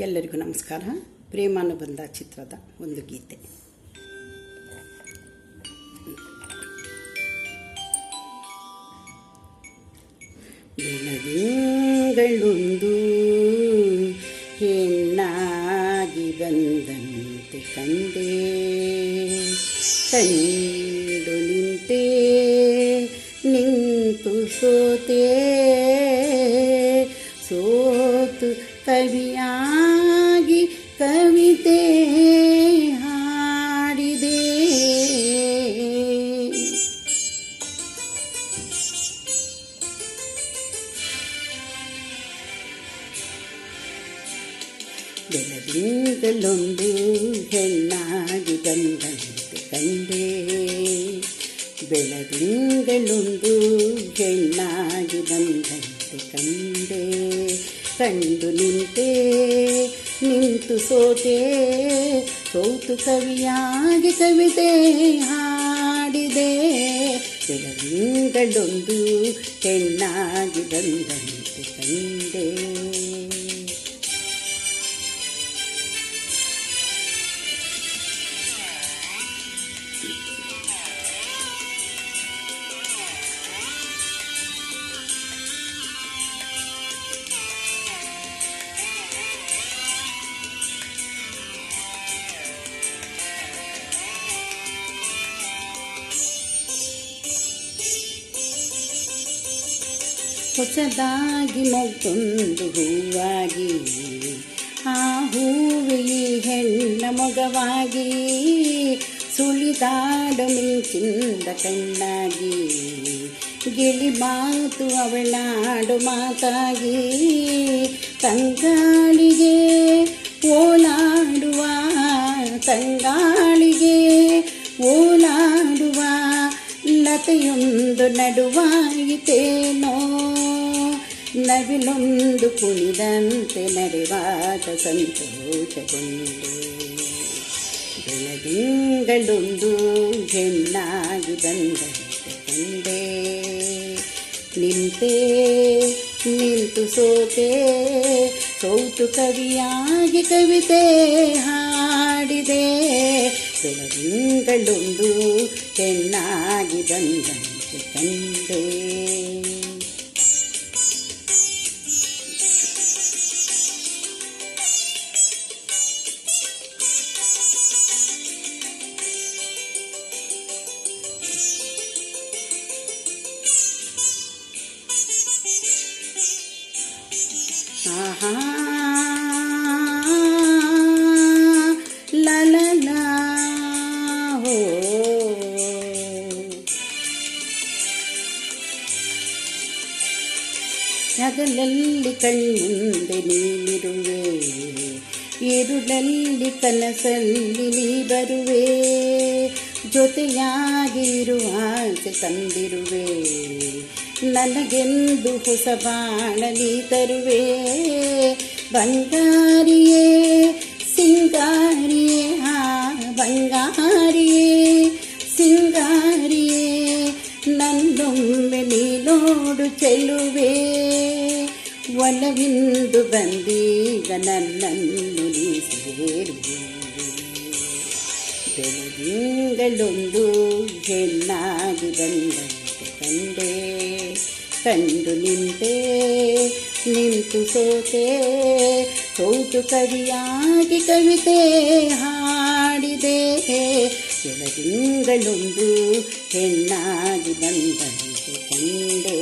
ಎಲ್ಲರಿಗೂ ನಮಸ್ಕಾರ. ಪ್ರೇಮಾನುಬಂಧ ಚಿತ್ರದ ಒಂದು ಗೀತೆ. ಬೆಳದಿಂಗಳೊಂದು ಹೆಣ್ಣಾಗಿ ಬಂದಂತೆ ಕಂಡೆ, ಕಂಡು ನಿಂತೆ ನಿಂತು ಸೋತೆ, ಸೋತು ಕವಿಯಾಗಿ ಕವಿತೆ ಹಾಡಿದೆ. ಬೆಳದಿಂಗಳೊಂದು ಹೆಣ್ಣಾಗಿ ಬಂದಂತೆ ಕಂಡೆ, ಬೆಳದಿಂಗಳೊಂದು ಹೆಣ್ಣಾಗಿ ಬಂದಂತೆ ಕಂಡೆ, ಕಂಡು ನಿಂತೆ ನಿಂತು ಸೋತೆ, ಸೋತು ಕವಿಯಾಗಿ ಕವಿತೆ ಹಾಡಿದೆ. ಬೆಳದಿಂಗಳೊಂದು ಹೆಣ್ಣಾಗಿ ಬಂದಂತೆ ಕಂಡೆ. ಹೊಸದಾಗಿ ಮೊಗ್ಗೊಂದು ಹೂವಾಗಿ, ಆ ಹೂವೇ ಹೆಣ್ಣ ಮೊಗವಾಗಿ, ಸುಳಿದಾಡು ಮಿಂಚಿಂದ ಕಣ್ಣಾಗಿ, ಗಿಳಿ ಮಾತು ಅವಳಾಡು ಮಾತಾಗಿ, ತಂಗಾಳಿಗೆ ಓಲಾಡುವ ತಂಗಾಳಿಗೆ ಓಲಾಡುವ ಲತೆಯೊಂದು ನಡುವಾಯಿತೇನೋ, ನವಿಲೊಂದು ಕುಣಿದಂತೆ ನಡೆವಾಗ ಸಂತೋಷಗೊಂಡೆ. ಬೆಳದಿಂಗಳೊಂದು ಹೆಣ್ಣಾಗಿ ಬಂದಂತೆ ಕಂಡೆ, ನಿಂತೆ ನಿಂತು ಸೋತೆ, ಸೋತು ಕವಿಯಾಗಿ ಕವಿತೆ ಹಾಡಿದೆ. ಬೆಳದಿಂಗಳೊಂದು ಹೆಣ್ಣಾಗಿ ಬಂದಂತೆ ಕಂಡೆ. ಆಹಾ ಲಲಲ ಹೋ, ಹಗಲಲ್ಲಿ ಕಣ್ಮುಂದೆ ನೀನಿರುವೆ, ഇരുಳಲ್ಲಿ ಕನಸಲ್ಲಿ ನೀ ಬರುವೆ, ಜೊತೆಯಾಗಿರುವ ಆಸೆ ತಂದಿರುವೆ, ನನಗೆಂದು ಹೊಸ ಬಾಳಲಿ ತರುವೆ. ಬಂಗಾರಿಯೇ ಸಿಂಗಾರಿಯೇ ಬಂಗಾರಿಯೇ ಸಿಂಗಾರಿಯೇ, ನನ್ನೊಮ್ಮೆ ನೀ ನೋಡು ಚೆಲುವೆ, ಒಲವಿಂದು ಬಂದೀಗ ನನ್ನನ್ನು ನೀ ಸೇರುವೆ. ಬೆಳದಿಂಗಳೊಂದು ಹೆಣ್ಣಾಗಿ ಬಂದಂತೆ ಕಂಡೆ, ಕಂಡು ನಿಂತೆ ನಿಂತು ಸೋತೆ, ಸೋತು ಕವಿಯಾಗಿ ಕವಿತೆ ಹಾಡಿದೆ. ಬೆಳದಿಂಗಳೊಂದು ಹೆಣ್ಣಾಗಿ ಬಂದಂತೆ ಕಂಡೆ.